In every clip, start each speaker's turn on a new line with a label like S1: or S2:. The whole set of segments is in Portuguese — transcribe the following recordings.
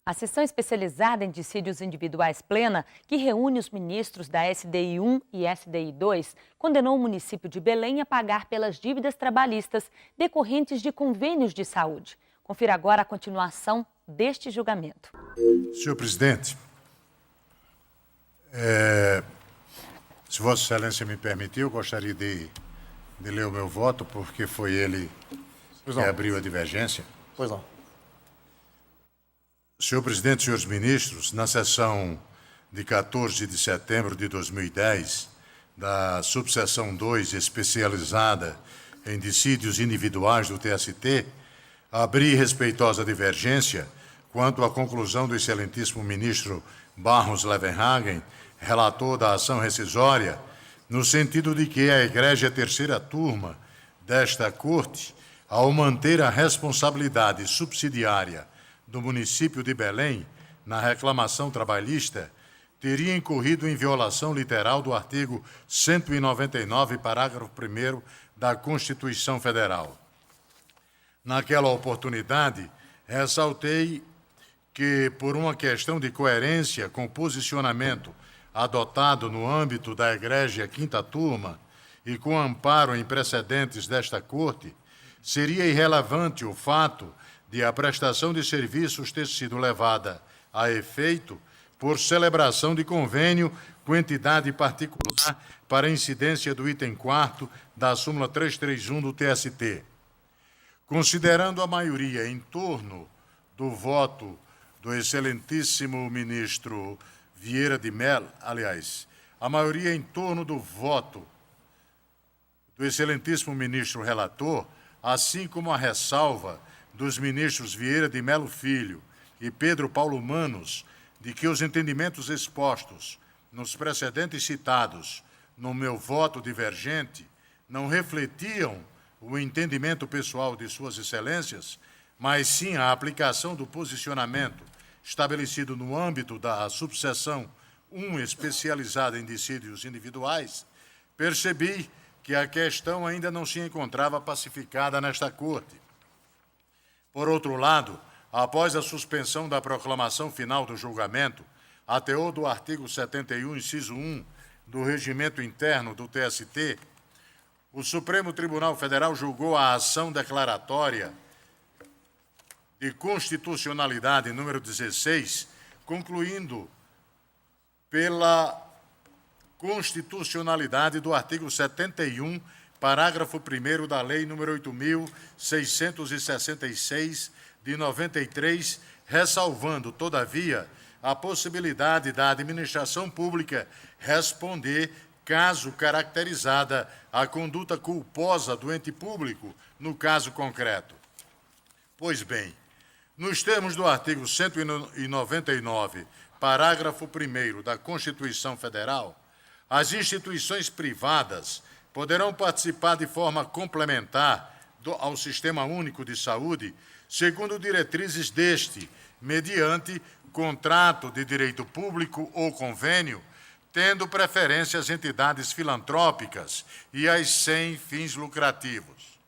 S1: A sessão especializada em dissídios individuais plena, que reúne os ministros da SDI 1 e SDI 2, condenou o município de Belém a pagar pelas dívidas trabalhistas decorrentes de convênios de saúde. Confira agora a continuação deste julgamento.
S2: Senhor presidente, se Vossa Excelência me permitir, eu gostaria de ler o meu voto, porque foi ele que abriu a divergência.
S3: Pois não.
S2: Senhor presidente, senhores ministros, na sessão de 14 de setembro de 2010, da subseção 2, especializada em dissídios individuais do TST, abri respeitosa divergência quanto à conclusão do excelentíssimo ministro Barros Levenhagen, relator da ação rescisória, no sentido de que a Egrégia Terceira Turma desta Corte, ao manter a responsabilidade subsidiária do município de Belém na reclamação trabalhista, teria incorrido em violação literal do artigo 199, parágrafo 1º da Constituição Federal. Naquela oportunidade, ressaltei que, por uma questão de coerência com o posicionamento adotado no âmbito da Egrégia Quinta Turma e com amparo em precedentes desta Corte, seria irrelevante o fato de a prestação de serviços ter sido levada a efeito por celebração de convênio com entidade particular para incidência do item 4º da súmula 331 do TST. Considerando a maioria em torno do voto do excelentíssimo ministro Vieira de Mello, a maioria em torno do voto do excelentíssimo ministro relator, assim como a ressalva dos ministros Vieira de Mello Filho e Pedro Paulo Manos, de que os entendimentos expostos nos precedentes citados no meu voto divergente não refletiam o entendimento pessoal de Suas Excelências, mas sim a aplicação do posicionamento estabelecido no âmbito da subseção 1 especializada em dissídios individuais, percebi que a questão ainda não se encontrava pacificada nesta Corte. Por outro lado, após a suspensão da proclamação final do julgamento, a teor do artigo 71, inciso 1 do Regimento Interno do TST, o Supremo Tribunal Federal julgou a ação declaratória de constitucionalidade número 16, concluindo pela constitucionalidade do artigo 71, parágrafo 1º da Lei nº 8.666, de 93, ressalvando, todavia, a possibilidade da administração pública responder, caso caracterizada a conduta culposa do ente público, no caso concreto. Pois bem, nos termos do artigo 199, parágrafo 1º da Constituição Federal, as instituições privadas poderão participar de forma complementar ao Sistema Único de Saúde, segundo diretrizes deste, mediante contrato de direito público ou convênio, tendo preferência às entidades filantrópicas e às sem fins lucrativos.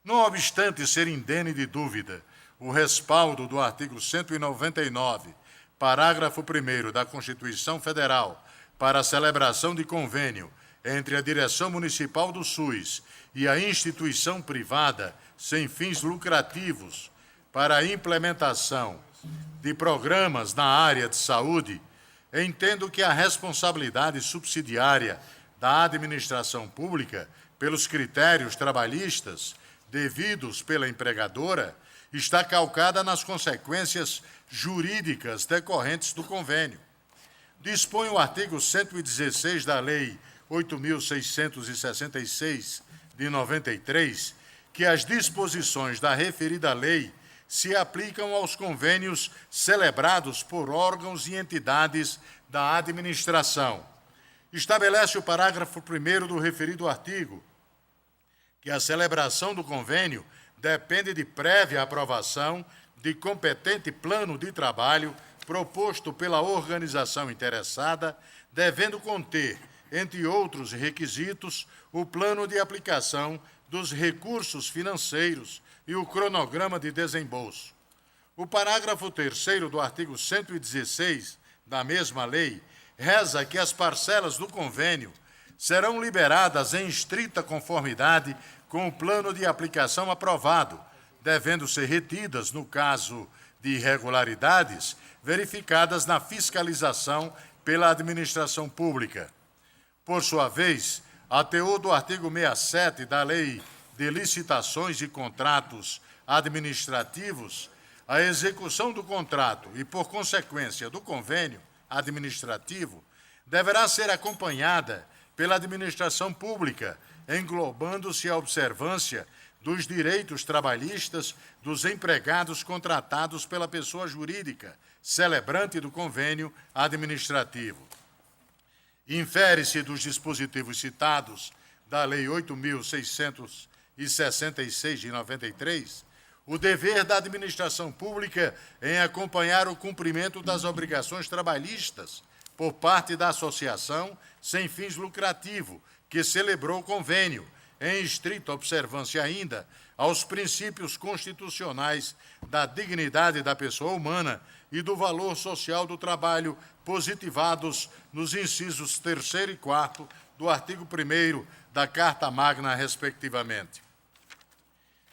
S2: Não obstante ser indene de dúvida o respaldo do artigo 199, parágrafo 1º da Constituição Federal, para a celebração de convênio entre a direção municipal do SUS e a instituição privada sem fins lucrativos para a implementação de programas na área de saúde, entendo que a responsabilidade subsidiária da administração pública pelos critérios trabalhistas devidos pela empregadora está calcada nas consequências jurídicas decorrentes do convênio. Dispõe o artigo 116 da Lei 8.666, de 93, que as disposições da referida lei se aplicam aos convênios celebrados por órgãos e entidades da administração. Estabelece o parágrafo 1º do referido artigo que a celebração do convênio depende de prévia aprovação de competente plano de trabalho proposto pela organização interessada, devendo conter, entre outros requisitos, o plano de aplicação dos recursos financeiros e o cronograma de desembolso. O parágrafo 3º do artigo 116 da mesma lei reza que as parcelas do convênio serão liberadas em estrita conformidade com o plano de aplicação aprovado, devendo ser retidas, no caso de irregularidades, verificadas na fiscalização pela administração pública. Por sua vez, a teor do artigo 67 da Lei de Licitações e Contratos Administrativos, a execução do contrato e, por consequência, do convênio administrativo deverá ser acompanhada pela administração pública, englobando-se a observância dos direitos trabalhistas dos empregados contratados pela pessoa jurídica, celebrante do convênio administrativo. Infere-se dos dispositivos citados da Lei 8.666 de 93, o dever da administração pública em acompanhar o cumprimento das obrigações trabalhistas por parte da associação sem fins lucrativos que celebrou o convênio, em estrita observância ainda aos princípios constitucionais da dignidade da pessoa humana e do valor social do trabalho, positivados nos incisos 3º e 4º do artigo 1º da Carta Magna, respectivamente.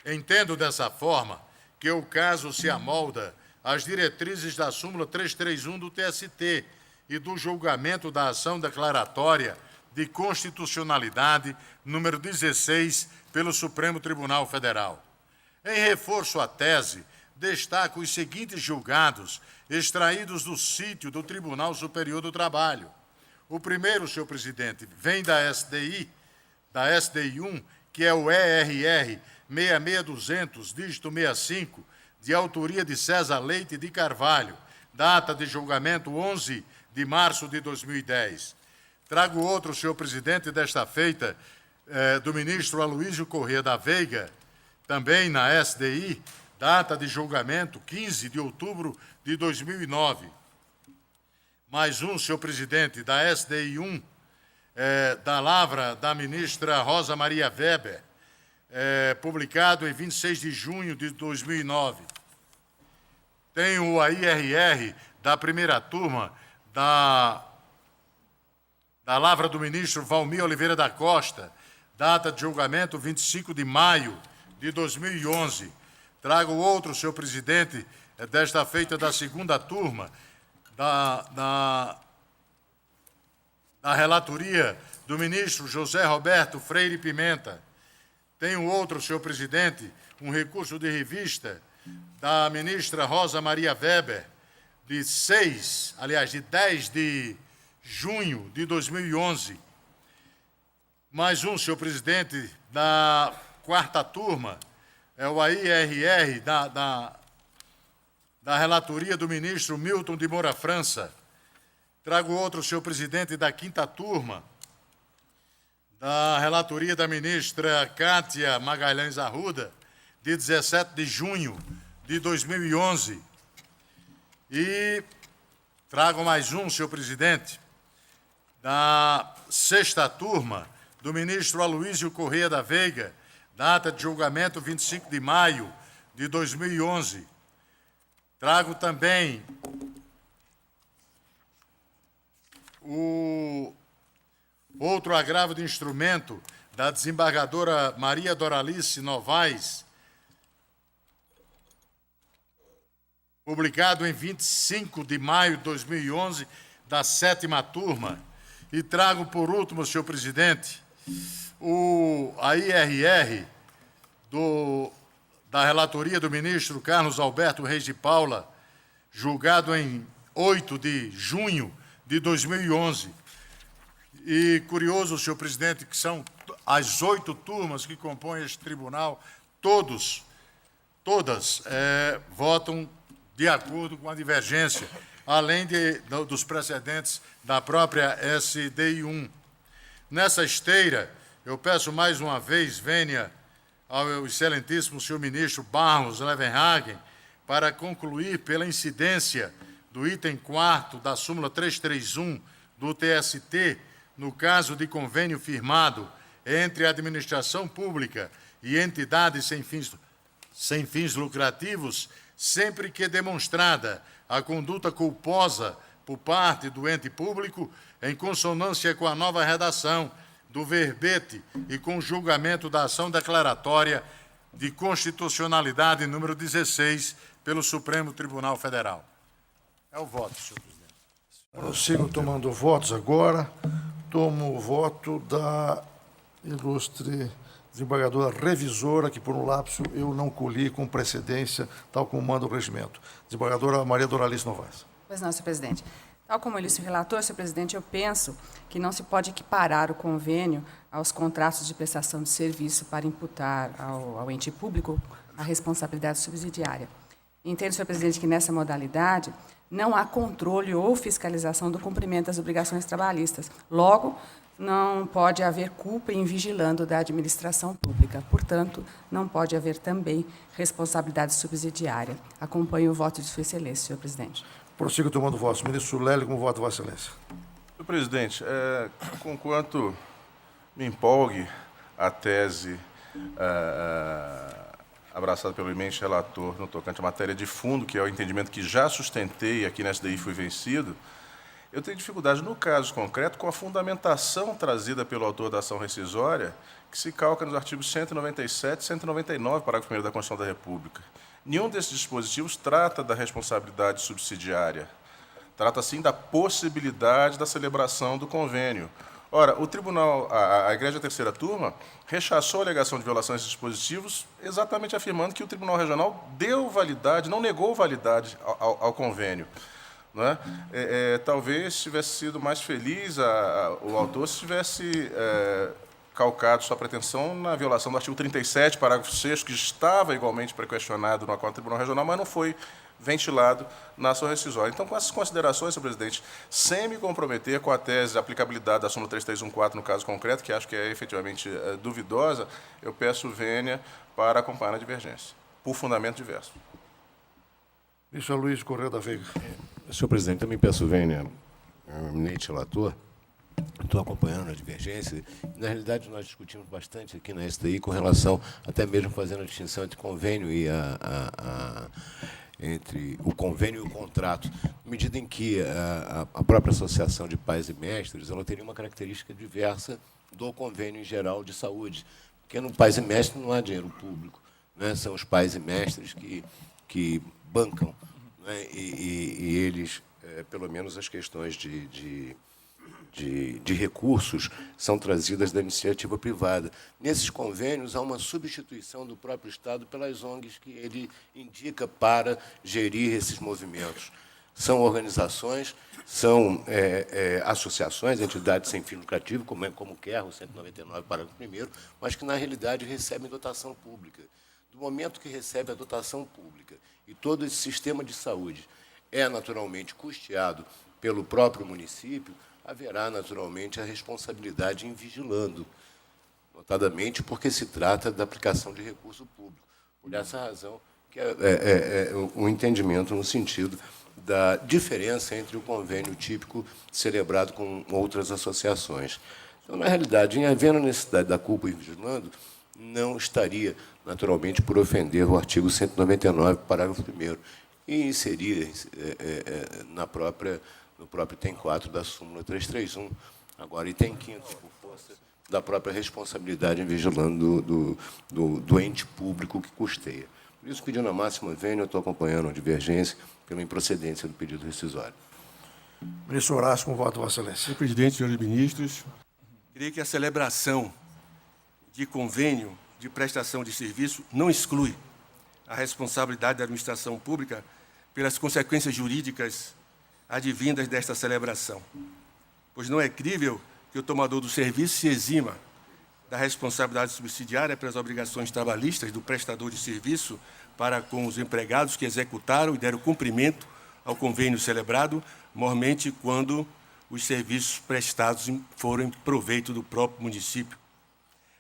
S2: Entendo dessa forma que o caso se amolda às diretrizes da súmula 331 do TST e do julgamento da ação declaratória de constitucionalidade número 16 pelo Supremo Tribunal Federal. Em reforço à tese, destaco os seguintes julgados extraídos do sítio do Tribunal Superior do Trabalho. O primeiro, senhor presidente, vem da SDI1, que é o ERR 66200, dígito 65, de autoria de César Leite de Carvalho, data de julgamento 11 de março de 2010. Trago outro, senhor presidente, desta feita, do ministro Aloísio Corrêa da Veiga, também na SDI, data de julgamento 15 de outubro de 2009. Mais um, senhor presidente, da SDI1, da lavra da ministra Rosa Maria Weber, publicado em 26 de junho de 2009. Tem o AIRR da primeira turma da lavra do ministro Valmir Oliveira da Costa, data de julgamento 25 de maio de 2011. Trago outro, senhor presidente, desta feita da segunda turma, da relatoria do ministro José Roberto Freire Pimenta. Tenho outro, senhor presidente, um recurso de revista da ministra Rosa Maria Weber, de 10 de junho de 2011. Mais um, senhor presidente, da quarta turma, é o AIRR da relatoria do ministro Milton de Moura França. Trago outro, senhor presidente, da quinta turma, da relatoria da ministra Cátia Magalhães Arruda, de 17 de junho de 2011. E trago mais um, senhor presidente, da sexta turma, do ministro Aloísio Corrêa da Veiga, data de julgamento 25 de maio de 2011. Trago também o outro agravo de instrumento da desembargadora Maria Doralice Novaes, publicado em 25 de maio de 2011, da sétima turma. E trago, por último, senhor presidente, a IRR da relatoria do ministro Carlos Alberto Reis de Paula, julgado em 8 de junho de 2011. E curioso, senhor presidente, que são as 8 turmas que compõem este tribunal, todas votam de acordo com a divergência, além dos precedentes da própria SDI1. Nessa esteira, eu peço mais uma vez, venha ao excelentíssimo senhor ministro Barros Levenhagen, para concluir pela incidência do item 4º da súmula 331 do TST, no caso de convênio firmado entre a administração pública e entidades sem fins lucrativos, sempre que demonstrada a conduta culposa por parte do ente público, em consonância com a nova redação do verbete e com o julgamento da ação declaratória de constitucionalidade número 16 pelo Supremo Tribunal Federal. É o voto, senhor presidente.
S3: Eu sigo tomando votos agora. Tomo o voto da ilustre desembargadora revisora, que por um lapso eu não colhi com precedência, tal como manda o regimento. Desembargadora Maria Doralice Novaes.
S4: Pois não, senhor presidente. Tal como ele se relatou, senhor presidente, eu penso que não se pode equiparar o convênio aos contratos de prestação de serviço para imputar ao ente público a responsabilidade subsidiária. Entendo, senhor presidente, que nessa modalidade não há controle ou fiscalização do cumprimento das obrigações trabalhistas. Logo, não pode haver culpa em vigilando da administração pública. Portanto, não pode haver também responsabilidade subsidiária. Acompanho o voto de Sua Excelência, senhor presidente.
S3: Prossigo tomando votos. Ministro Lélio, com o voto de Vossa Excelência.
S5: Senhor presidente, conquanto me empolgue a tese abraçada pelo imenso relator no tocante à matéria de fundo, que é o entendimento que já sustentei aqui na SDI fui vencido, eu tenho dificuldade, no caso concreto, com a fundamentação trazida pelo autor da ação rescisória, que se calca nos artigos 197 e 199, parágrafo 1º da Constituição da República. Nenhum desses dispositivos trata da responsabilidade subsidiária. Trata, sim, da possibilidade da celebração do convênio. Ora, o Tribunal, a Igreja Terceira Turma, rechaçou a alegação de violação desses dispositivos, exatamente afirmando que o Tribunal Regional deu validade, não negou validade ao convênio. Não é? Talvez tivesse sido mais feliz o autor se tivesse calcado sua pretensão na violação do artigo 37, parágrafo 6º, que estava igualmente pré-questionado no acordo do Tribunal Regional, mas não foi ventilado na ação rescisória. Então, com essas considerações, senhor presidente, sem me comprometer com a tese de aplicabilidade da súmula 3314 no caso concreto, que acho que é efetivamente duvidosa, eu peço vênia para acompanhar a divergência, por fundamento diverso.
S3: Ministro Luiz Correia da Veiga.
S6: Senhor presidente, também peço vênia, eminente relator. Estou acompanhando a divergência. Na realidade, nós discutimos bastante aqui na STI com relação, até mesmo fazendo a distinção entre convênio e entre o convênio e o contrato, na medida em que a própria Associação de Pais e Mestres ela teria uma característica diversa do convênio em geral de saúde, porque no Pais e Mestres não há dinheiro público, né? São os pais e mestres que bancam, né? E eles, pelo menos as questões de recursos são trazidas da iniciativa privada. Nesses convênios, há uma substituição do próprio Estado pelas ONGs que ele indica para gerir esses movimentos. São organizações, são associações, entidades sem fim lucrativo, como o QER, 199, parágrafo 1º, mas que, na realidade, recebem dotação pública. Do momento que recebe a dotação pública e todo esse sistema de saúde é naturalmente custeado pelo próprio município, haverá, naturalmente, a responsabilidade em vigilando, notadamente porque se trata da aplicação de recurso público. Por essa razão, que é um entendimento no sentido da diferença entre o convênio típico celebrado com outras associações. Então, na realidade, em havendo a necessidade da culpa e vigilando, não estaria, naturalmente, por ofender o artigo 199, parágrafo 1º, e inserir no próprio item 4 da súmula 331, agora item 5º, por força da própria responsabilidade em vigilando do ente público que custeia. Por isso, pedindo a máxima vênia, eu estou acompanhando a divergência pela improcedência do pedido rescisório.
S3: Ministro Horácio, com o voto de Vossa Excelência.
S7: Senhor presidente, senhores ministros, creio que a celebração de convênio de prestação de serviço não exclui a responsabilidade da administração pública pelas consequências jurídicas advindas desta celebração, pois não é crível que o tomador do serviço se exima da responsabilidade subsidiária pelas obrigações trabalhistas do prestador de serviço para com os empregados que executaram e deram cumprimento ao convênio celebrado, mormente quando os serviços prestados foram em proveito do próprio município.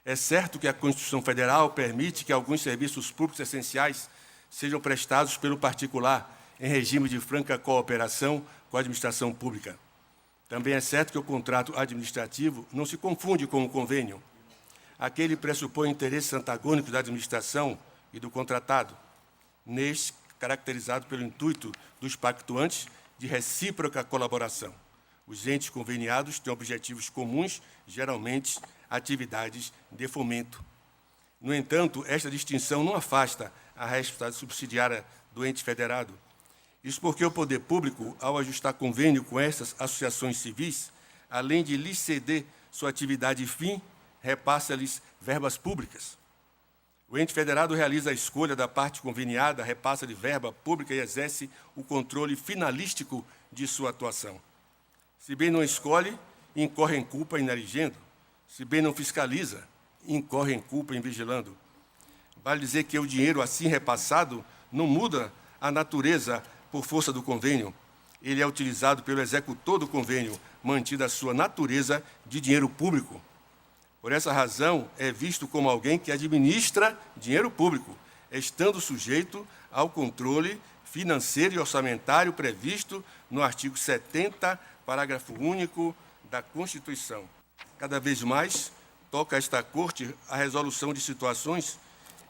S7: É certo que a Constituição Federal permite que alguns serviços públicos essenciais sejam prestados pelo particular em regime de franca cooperação com a administração pública. Também é certo que o contrato administrativo não se confunde com o convênio. Aquele pressupõe interesses antagônicos da administração e do contratado, neste caracterizado pelo intuito dos pactuantes de recíproca colaboração. Os entes conveniados têm objetivos comuns, geralmente atividades de fomento. No entanto, esta distinção não afasta a responsabilidade subsidiária do ente federado. Isso porque o poder público, ao ajustar convênio com essas associações civis, além de lhes ceder sua atividade fim, repassa-lhes verbas públicas. O ente federado realiza a escolha da parte conveniada, repassa-lhe verba pública e exerce o controle finalístico de sua atuação. Se bem não escolhe, incorre em culpa em elegendo. Se bem não fiscaliza, incorre em culpa em vigilando. Vale dizer que o dinheiro assim repassado não muda a natureza por força do convênio. Ele é utilizado pelo executor do convênio, mantida a sua natureza de dinheiro público. Por essa razão, é visto como alguém que administra dinheiro público, estando sujeito ao controle financeiro e orçamentário previsto no artigo 70, parágrafo único da Constituição. Cada vez mais, toca a esta Corte a resolução de situações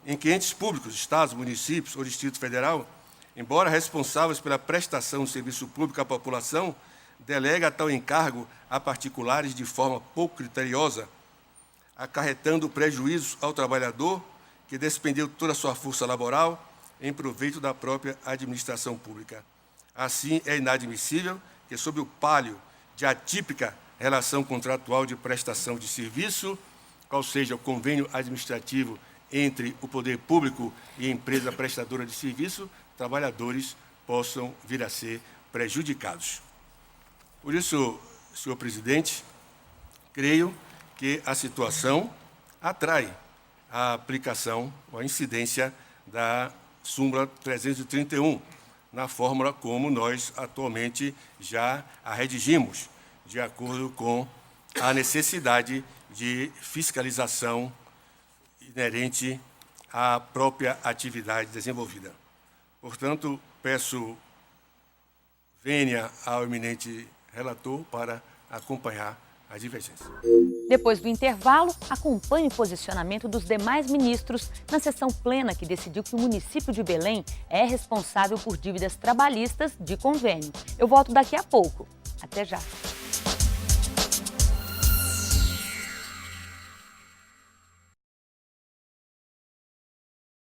S7: em que entes públicos, estados, municípios ou Distrito Federal, embora responsáveis pela prestação de serviço público à população, delega tal encargo a particulares de forma pouco criteriosa, acarretando prejuízos ao trabalhador que despendeu toda a sua força laboral em proveito da própria administração pública. Assim, é inadmissível que, sob o pálio de atípica relação contratual de prestação de serviço, qual seja o convênio administrativo entre o poder público e a empresa prestadora de serviço, trabalhadores possam vir a ser prejudicados. Por isso, senhor presidente, creio que a situação atrai a aplicação ou a incidência da súmula 331, na fórmula como nós atualmente já a redigimos, de acordo com a necessidade de fiscalização inerente à própria atividade desenvolvida. Portanto, peço vênia ao eminente relator para acompanhar a divergência.
S1: Depois do intervalo, acompanhe o posicionamento dos demais ministros na sessão plena que decidiu que o município de Belém é responsável por dívidas trabalhistas de convênio. Eu volto daqui a pouco. Até já.